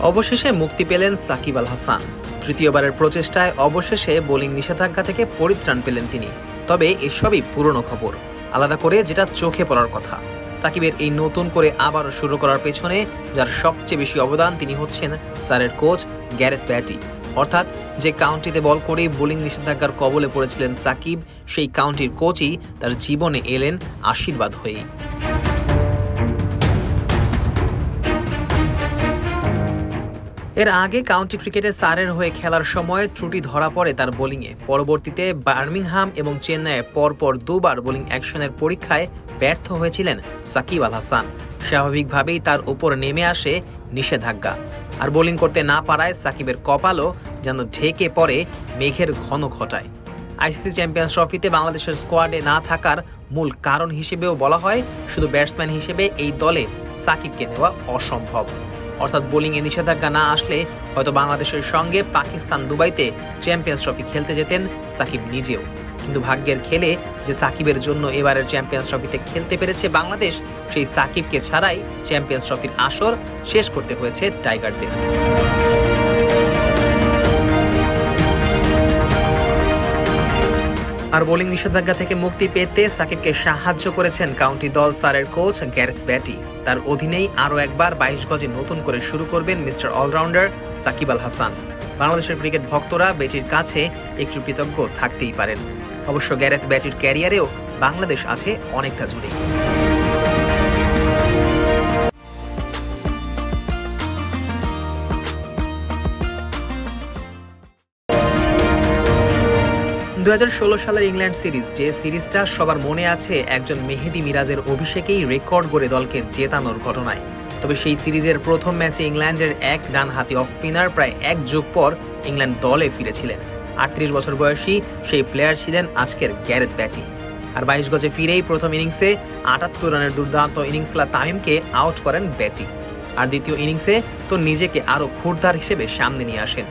অবশেষে মুক্তি পেলেন সাকিব আল হাসান। তৃতীয়বারের প্রচেষ্টায় অবশেষে বোলিং নিষেধাজ্ঞা থেকে পরিত্রাণ পেলেন তিনি। তবে এসবই পুরনো খবর, আলাদা করে যেটা চোখে পড়ার কথা। সাকিবের এই নতুন করে আবারও শুরু করার পেছনে যার সবচেয়ে বেশি অবদান তিনি হচ্ছেন সারের কোচ গ্যারেথ ব্যাটি। অর্থাৎ যে কাউন্টিতে বল করে বোলিং নিষেধাজ্ঞার কবলে পড়েছিলেন সাকিব, সেই কাউন্টির কোচই তার জীবনে এলেন আশীর্বাদ হয়েই। এর আগে কাউন্টি ক্রিকেটে সারের হয়ে খেলার সময় ত্রুটি ধরা পড়ে তার বোলিংয়ে। পরবর্তীতে বার্মিংহাম এবং চেন্নাইয়ে পরপর দুবার বোলিং অ্যাকশনের পরীক্ষায় ব্যর্থ হয়েছিলেন সাকিব আল হাসান। স্বাভাবিকভাবেই তার উপর নেমে আসে নিষেধাজ্ঞা। আর বোলিং করতে না পারায় সাকিবের কপালও যেন ঢেকে পড়ে মেঘের ঘন ঘটায়। আইসিসি চ্যাম্পিয়ন্স ট্রফিতে বাংলাদেশের স্কোয়াডে না থাকার মূল কারণ হিসেবেও বলা হয়, শুধু ব্যাটসম্যান হিসেবে এই দলে সাকিবকে নেওয়া অসম্ভব। অর্থাৎ বোলিংয়ে নিষেধাজ্ঞা না আসলে হয়তো বাংলাদেশের সঙ্গে পাকিস্তান দুবাইতে চ্যাম্পিয়ন্স ট্রফি খেলতে যেতেন সাকিব নিজেও। কিন্তু ভাগ্যের খেলে যে সাকিবের জন্য এবারের চ্যাম্পিয়ন্স ট্রফিতে খেলতে পেরেছে বাংলাদেশ, সেই সাকিবকে ছাড়াই চ্যাম্পিয়ন্স ট্রফির আসর শেষ করতে হয়েছে টাইগারদের। আর বোলিং নিষেধাজ্ঞা থেকে মুক্তি পেতে সাকিবকে সাহায্য করেছেন কাউন্টি দল সারের কোচ গ্যারেথ ব্যাটি। তার অধীনেই আরও একবার 22 গজে নতুন করে শুরু করবেন মিস্টার অলরাউন্ডার সাকিব আল হাসান। বাংলাদেশের ক্রিকেট ভক্তরা ব্যাটির কাছে একটু কৃতজ্ঞ থাকতেই পারেন। অবশ্য গ্যারেথ ব্যাটির ক্যারিয়ারেও বাংলাদেশ আছে অনেকটা জুড়ে। 2016 সালের ইংল্যান্ড সিরিজ, যে সিরিজটা সবার মনে আছে একজন মেহেদী মিরাজের অভিষেকেই রেকর্ড গড়ে দলকে জেতানোর ঘটনায়। তবে সেই সিরিজের প্রথম ম্যাচে ইংল্যান্ডের এক ডানহাতি অফ স্পিনার প্রায় এক যুগ পর ইংল্যান্ড দলে ফিরেছিলেন। 38 বছর বয়সী সেই প্লেয়ার ছিলেন আজকের গ্যারেথ ব্যাটি। আর 22 গজে ফিরেই প্রথম ইনিংসে 78 রানের দুর্দান্ত ইনিংস খেলা তামিমকে আউট করেন ব্যাটি। আর দ্বিতীয় ইনিংসে তো নিজেকে আরও খুরদার হিসেবে সামনে নিয়ে আসেন।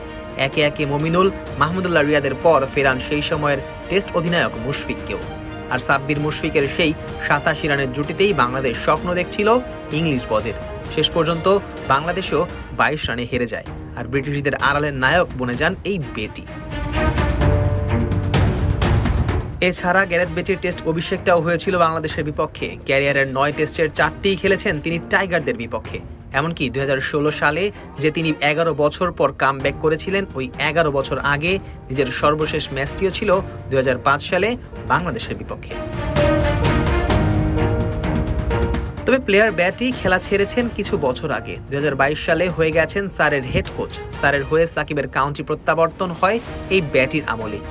একে একে মমিনুল, মাহমুদুল্লাহ রিয়াদের পর ফেরান সেই সময়ের টেস্ট অধিনায়ক মুশফিককেও। আর সাব্বির মুশফিকের সেই 87 রানের জুটিতেই বাংলাদেশ স্বপ্ন দেখছিল ইংলিশ বদের। শেষ পর্যন্ত বাংলাদেশও 22 রানে হেরে যায়, আর ব্রিটিশদের আড়ালের নায়ক বনে যান এই ব্যাটি। এছাড়া গ্যারেথ ব্যাটির টেস্ট অভিষেকটাও হয়েছিল বাংলাদেশের বিপক্ষে। ক্যারিয়ারের 9 টেস্টের 4টিই খেলেছেন তিনি টাইগারদের বিপক্ষে। এমনকি 2016 সালে যে তিনি 11 বছর পর কামব্যাক করেছিলেন, ওই 11 বছর আগে নিজের সর্বশেষ ম্যাচটিও ছিল 2005 সালে বাংলাদেশের বিপক্ষে। তবে প্লেয়ার ব্যাটি খেলা ছেড়েছেন কিছু বছর আগে। 2022 সালে হয়ে গেছেন সারের হেড কোচ। সারের হয়ে সাকিবের কাউন্টি প্রত্যাবর্তন হয় এই ব্যাটির আমলেই।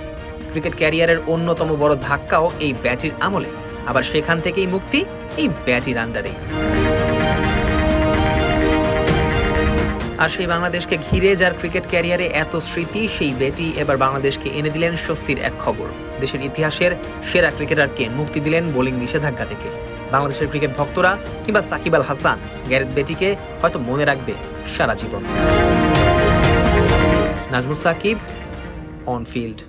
ক্রিকেট ক্যারিয়ারের অন্যতম বড় ধাক্কাও এই ব্যাটির আমলে, আবার সেখান থেকেই মুক্তি এই ব্যাটির আন্ডারে। আর সেই বাংলাদেশকে ঘিরে যার ক্রিকেট ক্যারিয়ারে এত স্মৃতি, সেই ব্যাটি এবার বাংলাদেশকে এনে দিলেন স্বস্তির এক খবর। দেশের ইতিহাসের সেরা ক্রিকেটারকে মুক্তি দিলেন বোলিং নিষেধাজ্ঞা থেকে। বাংলাদেশের ক্রিকেট ভক্তরা কিংবা সাকিব আল হাসান গ্যারেথ ব্যাটিকে হয়তো মনে রাখবে সারা জীবন। Nazmus Sakib, on field.